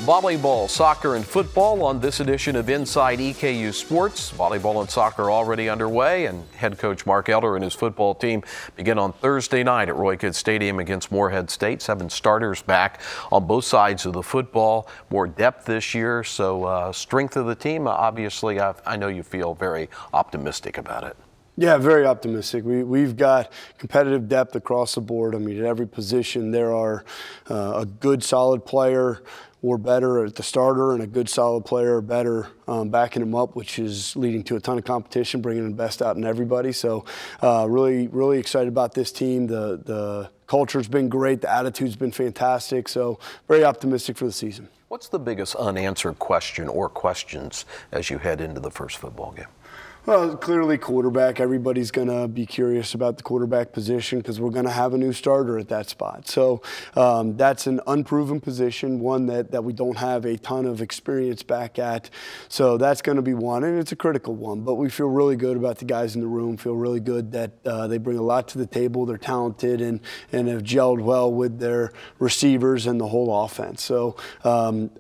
Volleyball, soccer, and football on this edition of Inside EKU Sports. Volleyball and soccer already underway, and head coach Mark Elder and his football team begin on Thursday night at Roy Kidd Stadium against Morehead State. 7 starters back on both sides of the football. More depth this year, so strength of the team. Obviously, I know you feel very optimistic about it. Yeah, very optimistic. We've got competitive depth across the board. I mean, at every position there are a good, solid player or better at the starter and a good, solid player or better backing him up, which is leading to a ton of competition, bringing the best out in everybody. So really excited about this team. The culture's been great. The attitude's been fantastic. So very optimistic for the season. What's the biggest unanswered question or questions as you head into the first football game? Well, clearly quarterback. Everybody's going to be curious about the quarterback position because we're going to have a new starter at that spot. So that's an unproven position, one that we don't have a ton of experience back at. So that's going to be one, and it's a critical one. But we feel really good about the guys in the room, feel really good that they bring a lot to the table. They're talented and have gelled well with their receivers and the whole offense. So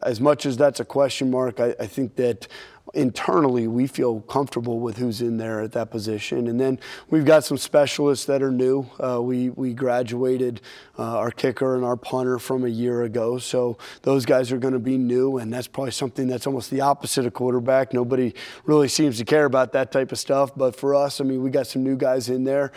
as much as that's a question mark, I think that internally we feel comfortable with who's in there at that position. And then we've got some specialists that are new. We graduated our kicker and our punter from a year ago, so those guys are going to be new, and that's probably something that's almost the opposite of quarterback. Nobody really seems to care about that type of stuff, but for us, I mean, we got some new guys in there.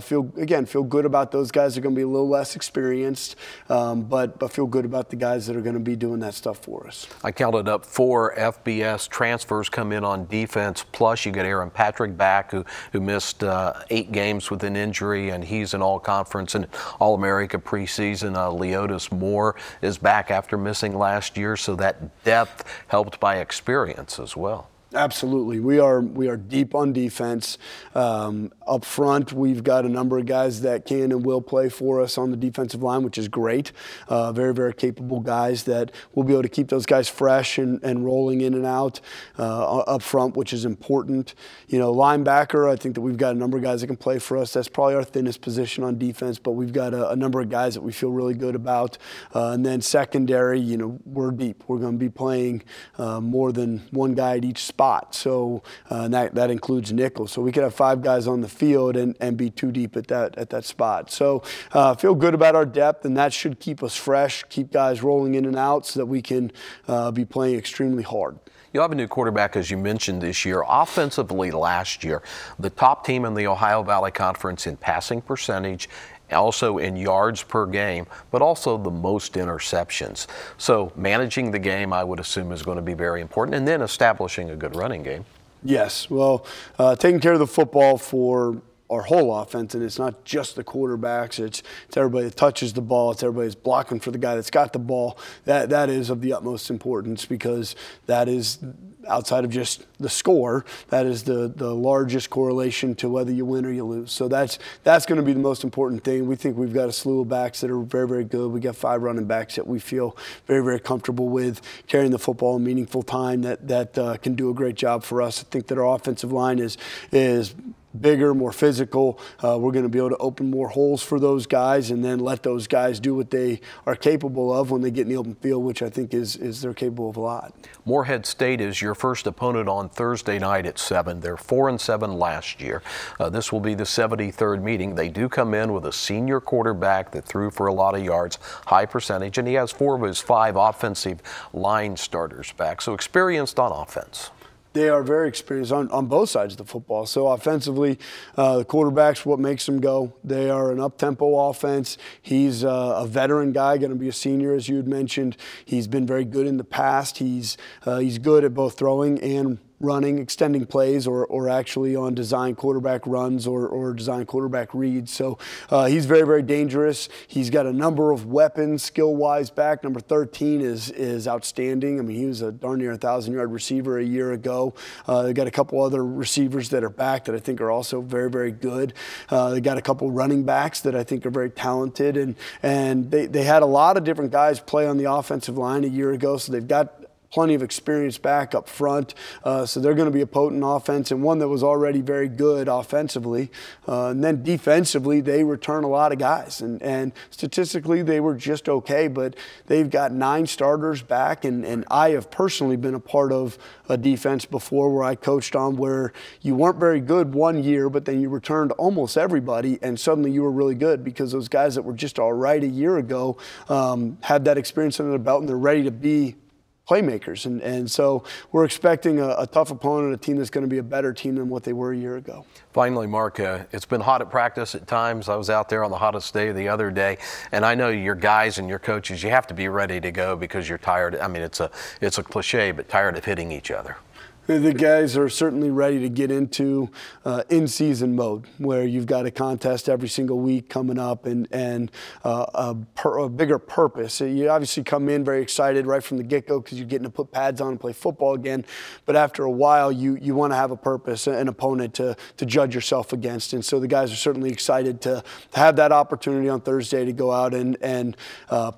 Feel good about those guys. They're going to be a little less experienced, but feel good about the guys that are going to be doing that stuff for us. I counted up 4 FBS transfers come in on defense, plus you get Aaron Patrick back, who missed 8 games with an injury, and he's an all-conference and All-America preseason. Leotis Moore is back after missing last year, so that depth helped by experience as well. Absolutely. We are deep on defense. Up front, we've got a number of guys that can and will play for us on the defensive line, which is great. Very, very capable guys that will be able to keep those guys fresh and rolling in and out up front, which is important. You know, linebacker, I think that we've got a number of guys that can play for us. That's probably our thinnest position on defense, but we've got a number of guys that we feel really good about. And then secondary, you know, we're deep. We're going to be playing more than one guy at each spot. So that includes nickel. So we could have 5 guys on the field and be too deep at that spot. So feel good about our depth, and that should keep us fresh, keep guys rolling in and out so that we can be playing extremely hard. You have a new quarterback, as you mentioned, this year. Offensively last year, the top team in the Ohio Valley Conference in passing percentage, also in yards per game, but also the most interceptions. So managing the game, I would assume, is going to be very important, and then establishing a good running game. Yes, well, taking care of the football for our whole offense, and it's not just the quarterbacks, it's everybody that touches the ball, it's everybody that's blocking for the guy that's got the ball. That is of the utmost importance, because that is, outside of just the score, that is the largest correlation to whether you win or you lose. So that's going to be the most important thing. We think we've got a slew of backs that are very, very good. We got 5 running backs that we feel very, very comfortable with carrying the football in meaningful time that can do a great job for us. I think that our offensive line is bigger, more physical. We're going to be able to open more holes for those guys and then let those guys do what they are capable of when they get in the open field, which I think is they're capable of a lot. Morehead State is your first opponent on Thursday night at 7. They're 4-7 last year. This will be the 73rd meeting. They do come in with a senior quarterback that threw for a lot of yards, high percentage, and he has 4 of his 5 offensive line starters back, so experienced on offense. They are very experienced on both sides of the football. So offensively, the quarterback's what makes them go. They are an up-tempo offense. He's a veteran guy, going to be a senior, as you had mentioned. He's been very good in the past. He's good at both throwing and running, extending plays, or actually on design quarterback runs or design quarterback reads. So he's very, very dangerous. He's got a number of weapons skill-wise back. Number 13 is outstanding. I mean, he was a darn near 1,000-yard receiver a year ago. They've got a couple other receivers that are back that I think are also very, very good. They got a couple running backs that I think are very talented, and they had a lot of different guys play on the offensive line a year ago, so they've got plenty of experience back up front. So they're going to be a potent offense, and one that was already very good offensively. And then defensively, they return a lot of guys. And statistically, they were just okay, but they've got 9 starters back. And I have personally been a part of a defense before where I coached on where you weren't very good one year, but then you returned almost everybody, and suddenly you were really good because those guys that were just all right a year ago had that experience under their belt, and they're ready to be playmakers. And so we're expecting a tough opponent, a team that's going to be a better team than what they were a year ago. Finally, Mark, it's been hot at practice at times. I was out there on the hottest day the other day, and I know your guys and your coaches, you have to be ready to go because you're tired. I mean, it's a cliche, but tired of hitting each other. The guys are certainly ready to get into in-season mode where you've got a contest every single week coming up and a bigger purpose. You obviously come in very excited right from the get-go because you're getting to put pads on and play football again. But after a while, you want to have a purpose, an opponent to judge yourself against. And so the guys are certainly excited to have that opportunity on Thursday to go out and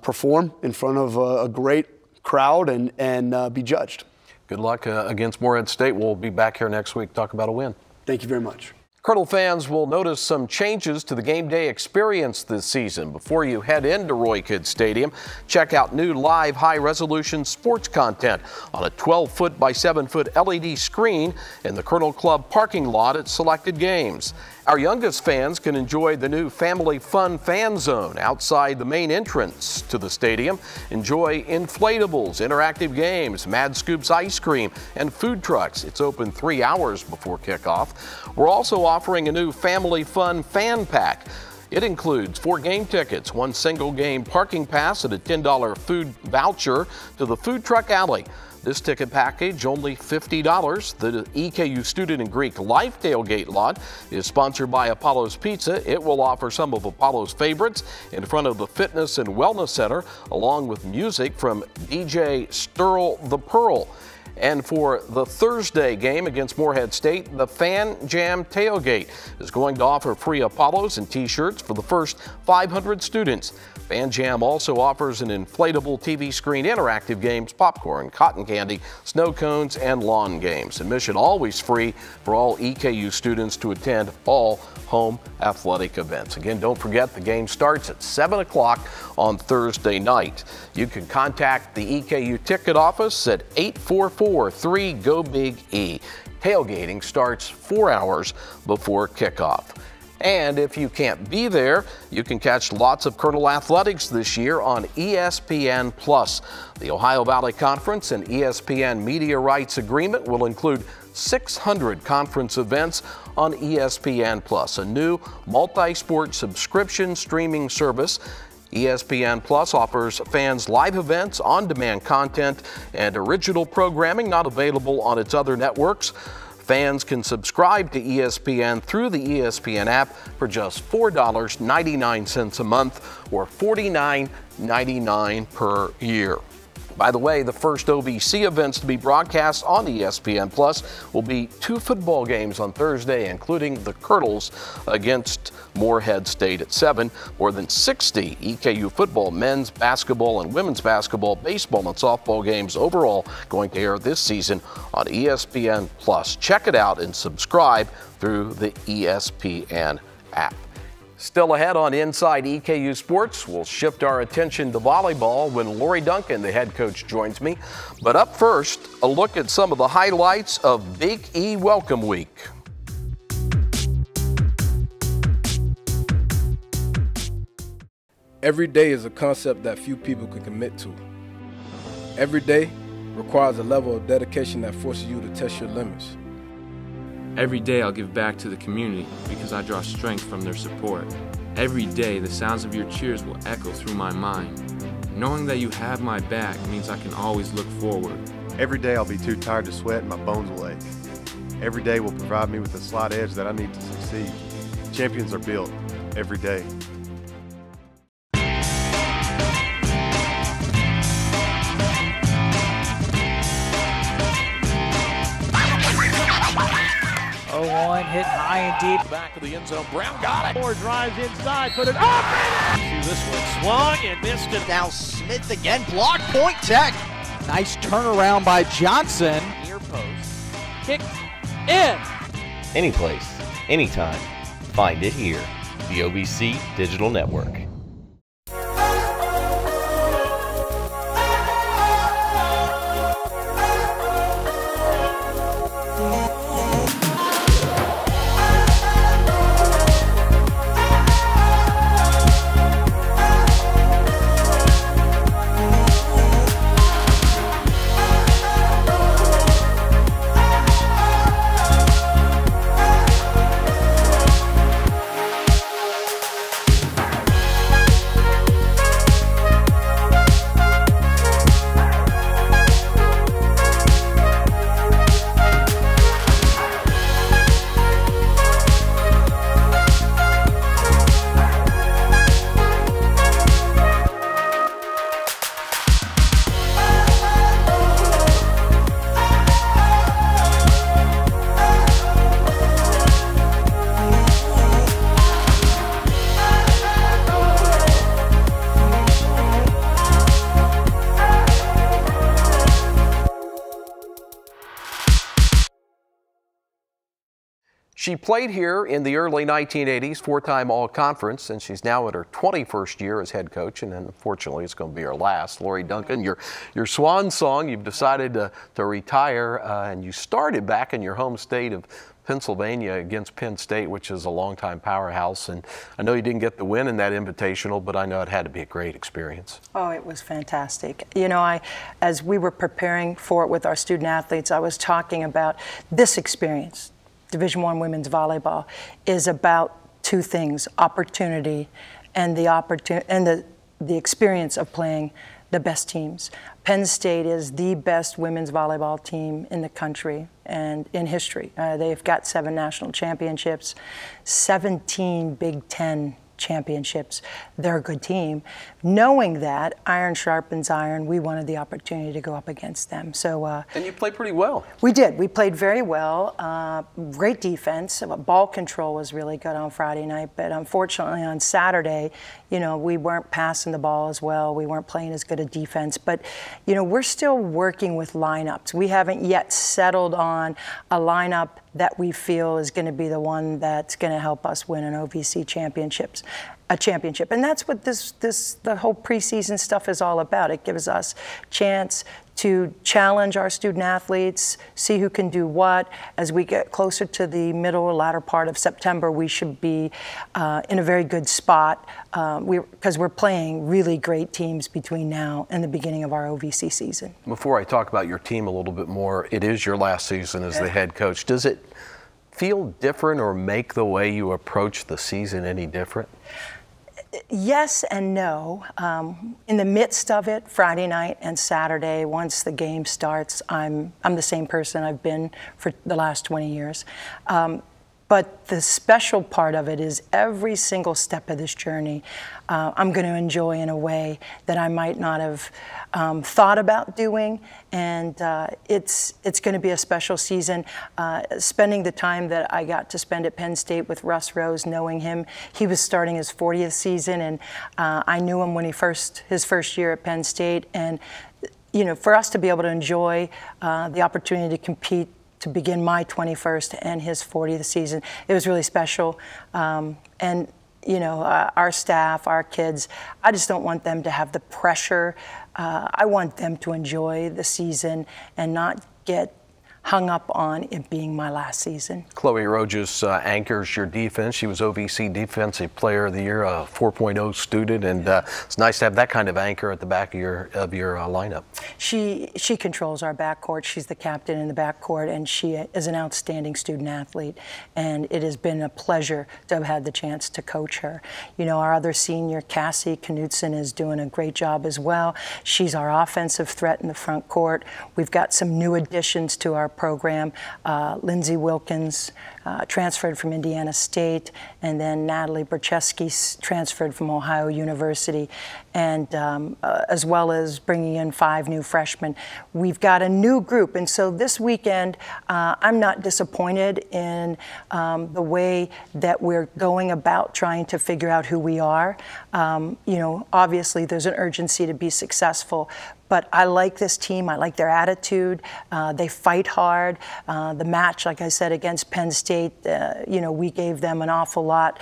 perform in front of a great crowd and be judged. Good luck against Morehead State. We'll be back here next week to talk about a win. Thank you very much. Colonel fans will notice some changes to the game day experience this season. Before you head into Roy Kidd Stadium, check out new live high-resolution sports content on a 12-foot by 7-foot LED screen in the Colonel Club parking lot at selected games. Our youngest fans can enjoy the new family Fun Fanzone outside the main entrance to the stadium. Enjoy inflatables, interactive games, Mad Scoops ice cream, and food trucks. It's open 3 hours before kickoff. We're also offering a new Family Fun Fan Pack. It includes 4 game tickets, 1 single game parking pass, and a $10 food voucher to the Food Truck Alley. This ticket package, only $50. The EKU Student and Greek Life Tailgate Lot is sponsored by Apollo's Pizza. It will offer some of Apollo's favorites in front of the Fitness and Wellness Center, along with music from DJ Sturl the Pearl. And for the Thursday game against Morehead State, the Fan Jam Tailgate is going to offer free Apollos and T-shirts for the first 500 students. Fan Jam also offers an inflatable TV screen, interactive games, popcorn, cotton candy, snow cones, and lawn games. Admission always free for all EKU students to attend all home athletic events. Again, don't forget the game starts at 7 o'clock on Thursday night. You can contact the EKU ticket office at 844-3-GO-BIG-E. Tailgating starts 4 hours before kickoff. And if you can't be there, you can catch lots of Colonel athletics this year on ESPN+. The Ohio Valley Conference and ESPN media rights agreement will include 600 conference events on ESPN+, a new multi-sport subscription streaming service. ESPN Plus offers fans live events, on-demand content, and original programming not available on its other networks. Fans can subscribe to ESPN through the ESPN app for just $4.99 a month or $49.99 per year. By the way, the first OVC events to be broadcast on ESPN Plus will be 2 football games on Thursday, including the Colonels against Morehead State at 7. More than 60 EKU football, men's basketball and women's basketball, baseball and softball games overall going to air this season on ESPN Plus. Check it out and subscribe through the ESPN app. Still ahead on Inside EKU Sports, we'll shift our attention to volleyball when Lori Duncan, the head coach, joins me. But up first, a look at some of the highlights of Big E Welcome Week. Every day is a concept that few people can commit to. Every day requires a level of dedication that forces you to test your limits. Every day I'll give back to the community because I draw strength from their support. Every day the sounds of your cheers will echo through my mind. Knowing that you have my back means I can always look forward. Every day I'll be too tired to sweat and my bones will ache. Every day will provide me with the slight edge that I need to succeed. Champions are built every day. One hit high and deep. Back of the end zone. Brown got it. Moore drives inside. Put it up. This one swung and missed it. Now Smith again. Block. Point Tech. Nice turnaround by Johnson. Near post. Kick in. Any place, anytime. Find it here. The OVC Digital Network. She played here in the early 1980s, four-time All-Conference, and she's now in her 21st year as head coach, and unfortunately it's going to be her last. Lori Duncan, your swan song, you've decided to retire, and you started back in your home state of Pennsylvania against Penn State, which is a longtime powerhouse. And I know you didn't get the win in that invitational, but I know it had to be a great experience. Oh, it was fantastic. You know, as we were preparing for it with our student athletes, I was talking about this experience. Division I women's volleyball is about two things: opportunity and the experience of playing the best teams. Penn State is the best women's volleyball team in the country and in history. They've got 7 national championships, 17 Big Ten championships. They're a good team. Knowing that, iron sharpens iron, we wanted the opportunity to go up against them. So, and you played pretty well. We did. We played very well. Great defense. Ball control was really good on Friday night, but unfortunately on Saturday, you know, we weren't passing the ball as well. We weren't playing as good a defense. But, you know, we're still working with lineups. We haven't yet settled on a lineup that we feel is going to be the one that's going to help us win an OVC a championship. And that's what the whole preseason stuff is all about. It gives us chance to challenge our student athletes, see who can do what. As we get closer to the middle or latter part of September, we should be in a very good spot because we're playing really great teams between now and the beginning of our OVC season. Before I talk about your team a little bit more, it is your last season as the head coach. Does it feel different or make the way you approach the season any different? Yes and no. In the midst of it, Friday night and Saturday, once the game starts, I'm the same person I've been for the last 20 years. But the special part of it is every single step of this journey I'm going to enjoy in a way that I might not have thought about doing. And it's going to be a special season. Spending the time that I got to spend at Penn State with Russ Rose, knowing him, he was starting his 40th season, and I knew him when his first year at Penn State. And you know, for us to be able to enjoy the opportunity to compete to begin my 21st and his 40th season, it was really special. And you know, our staff, our kids, I just don't want them to have the pressure. I want them to enjoy the season and not get hung up on it being my last season. Chloe Rojas anchors your defense. She was OVC Defensive Player of the Year, a 4.0 student, and it's nice to have that kind of anchor at the back of your lineup. She controls our backcourt. She's the captain in the backcourt, and she is an outstanding student athlete, and it has been a pleasure to have had the chance to coach her. You know, our other senior, Cassie Knudsen, is doing a great job as well. She's our offensive threat in the front court. We've got some new additions to our program. Lindsay Wilkins transferred from Indiana State, and then Natalie Bercheski transferred from Ohio University, and as well as bringing in 5 new freshmen. We've got a new group, and so this weekend I'm not disappointed in the way that we're going about trying to figure out who we are. You know, obviously there's an urgency to be successful, but I like this team. I like their attitude. They fight hard. The match, like I said, against Penn State, you know, we gave them an awful lot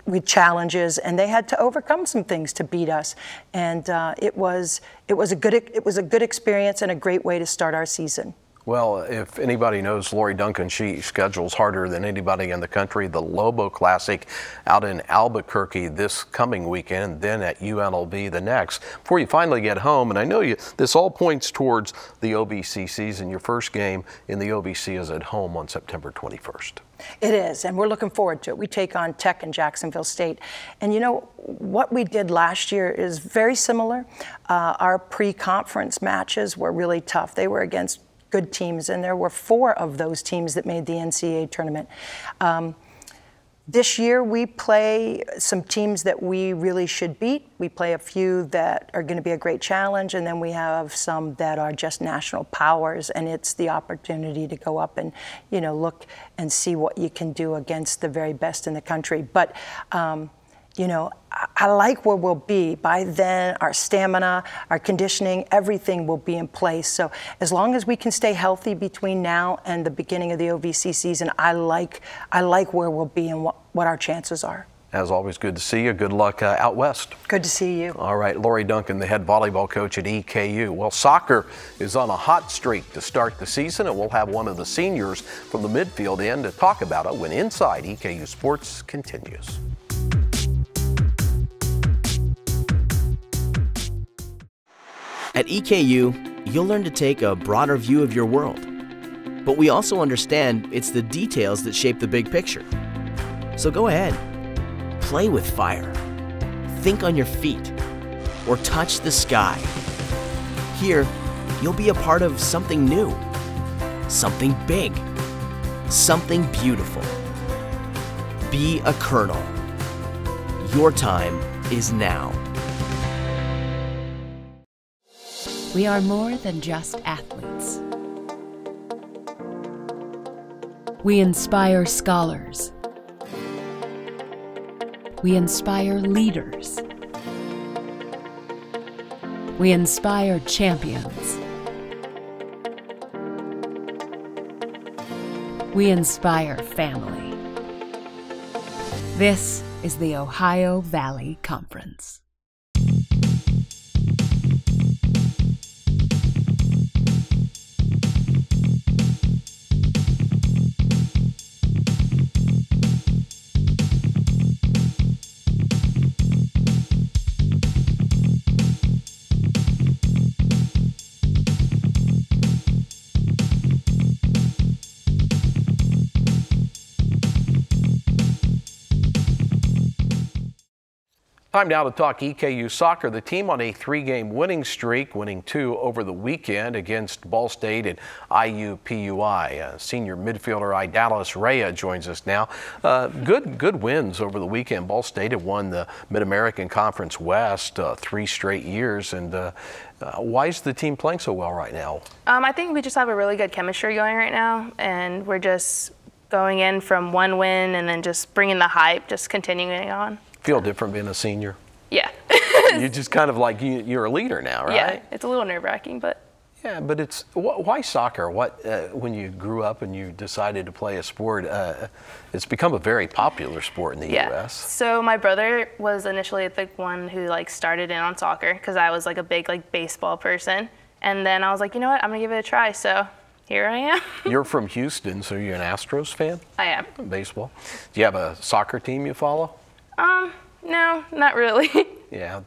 with challenges, and they had to overcome some things to beat us. And it was a good experience and a great way to start our season. Well, if anybody knows Lori Duncan, she schedules harder than anybody in the country. The Lobo Classic out in Albuquerque this coming weekend, then at UNLV the next. Before you finally get home, and I know this all points towards the OVC season. Your first game in the OVC is at home on September 21st. It is, and we're looking forward to it. We take on Tech in Jacksonville State. And you know, what we did last year is very similar. Our pre-conference matches were really tough. They were against good teams, and there were 4 of those teams that made the NCAA tournament. This year we play some teams that we really should beat. We play a few that are going to be a great challenge, and then we have some that are just national powers, and it's the opportunity to go up and, you know, look and see what you can do against the very best in the country. But you know, I like where we'll be. By then, our stamina, our conditioning, everything will be in place. So as long as we can stay healthy between now and the beginning of the OVC season, I like where we'll be and what our chances are. As always, good to see you. Good luck out west. Good to see you. All right, Laurie Duncan, the head volleyball coach at EKU. Well, soccer is on a hot streak to start the season, and we'll have one of the seniors from the midfield in to talk about it when Inside EKU Sports continues. At EKU, you'll learn to take a broader view of your world. But we also understand it's the details that shape the big picture. So go ahead, play with fire, think on your feet, or touch the sky. Here, you'll be a part of something new, something big, something beautiful. Be a colonel. Your time is now. We are more than just athletes. We inspire scholars. We inspire leaders. We inspire champions. We inspire family. This is the Ohio Valley Conference. Time now to talk EKU soccer. The team on a 3-game winning streak, winning 2 over the weekend against Ball State and IUPUI. Senior midfielder Idalys Rea joins us now. Good wins over the weekend. Ball State had won the Mid-American Conference West 3 straight years. And why is the team playing so well right now? I think we just have a really good chemistry going right now, and we're just going in from one win and then just bringing the hype, just continuing on. Feel different being a senior? Yeah. You just kind of like, you're a leader now, right? Yeah, it's a little nerve-wracking, but. Yeah, but it's, why soccer? When you grew up and you decided to play a sport, it's become a very popular sport in the U.S. So my brother was initially the one who started in on soccer because I was a big baseball person. And then I was like, you know what, I'm gonna give it a try. So here I am. You're from Houston, so you're an Astros fan? I am. Baseball. Do you have a soccer team you follow? No, not really. Yeah,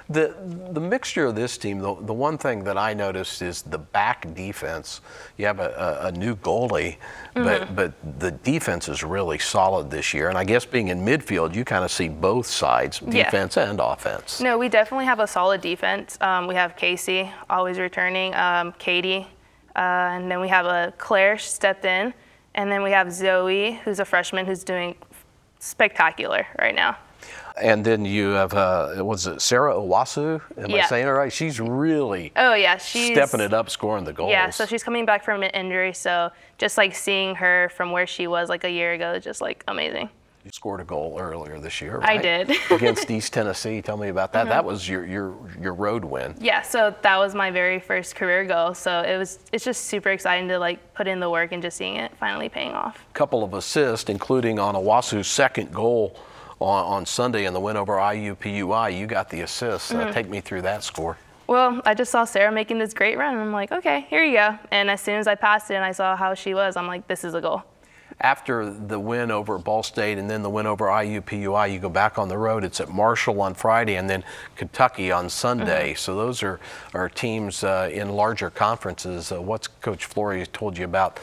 the mixture of this team, the one thing that I noticed is the back defense. You have a new goalie, but the defense is really solid this year. And I guess being in midfield, you kind of see both sides, defense and offense. No, we definitely have a solid defense. We have Casey, always returning, Katie, and then we have Claire stepped in. And then we have Zoe, who's a freshman, who's doing spectacular right now. And then you have, was it Sarah Owasu? Am I saying it right? She's really she's stepping it up, scoring the goals. Yeah, so she's coming back from an injury, so just like seeing her from where she was like a year ago is just like amazing. You scored a goal earlier this year, right? I did. Against East Tennessee. Tell me about that. That was your road win. Yeah, so that was my very first career goal. So it's just super exciting to like put in the work and just seeing it finally paying off. A couple of assists, including on Owasu's second goal on Sunday in the win over IUPUI. You got the assist. Take me through that score. Well, I just saw Sarah making this great run, and I'm like, okay, here you go. And as soon as I passed it and I saw how she was, I'm like, this is a goal. After the win over Ball State and then the win over IUPUI, you go back on the road. It's at Marshall on Friday and then Kentucky on Sunday. So those are teams in larger conferences. What's Coach Flory told you about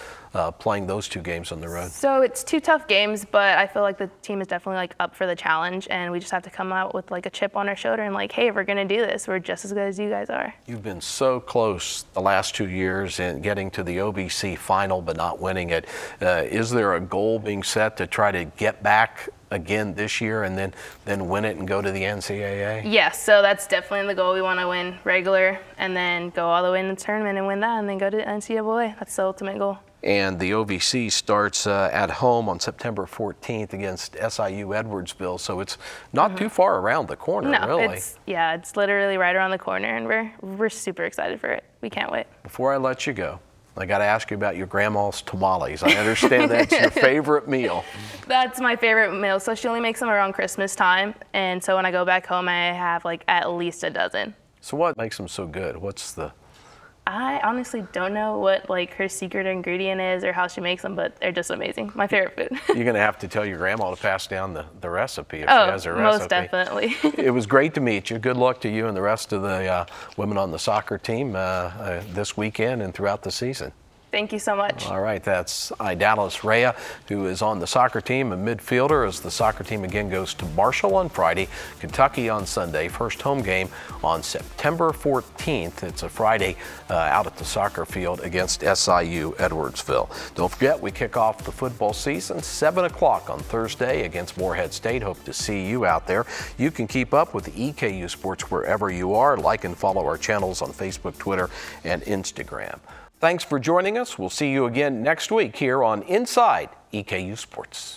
playing those two games on the road? So it's two tough games, but I feel like the team is definitely like up for the challenge, and we just have to come out with like a chip on our shoulder and like, hey, we're gonna do this. We're just as good as you guys are. You've been so close the last 2 years in getting to the OVC final, but not winning it. Is there a goal being set to try to get back again this year and then win it and go to the NCAA? Yes, so that's definitely the goal. We want to win regular and then go all the way in the tournament and win that and then go to the NCAA. That's the ultimate goal. And the OVC starts at home on September 14th against SIU Edwardsville, so it's not too far around the corner, really. It's literally right around the corner, and we're super excited for it. We can't wait. Before I let you go, I got to ask you about your grandma's tamales. I understand that's your favorite meal. That's my favorite meal. So she only makes them around Christmas time, and so when I go back home, I have like at least a dozen. So what makes them so good? What's the... I honestly don't know what like her secret ingredient is or how she makes them, but they're just amazing. My favorite food. You're going to have to tell your grandma to pass down the recipe if she has a recipe. Most definitely. It was great to meet you. Good luck to you and the rest of the women on the soccer team this weekend and throughout the season. Thank you so much. All right, that's Idalys Rea, who is on the soccer team, a midfielder, as the soccer team again goes to Marshall on Friday, Kentucky on Sunday, first home game on September 14th. It's a Friday out at the soccer field against SIU Edwardsville. Don't forget, we kick off the football season 7 o'clock on Thursday against Morehead State. Hope to see you out there. You can keep up with EKU Sports wherever you are. Like and follow our channels on Facebook, Twitter, and Instagram. Thanks for joining us. We'll see you again next week here on Inside EKU Sports.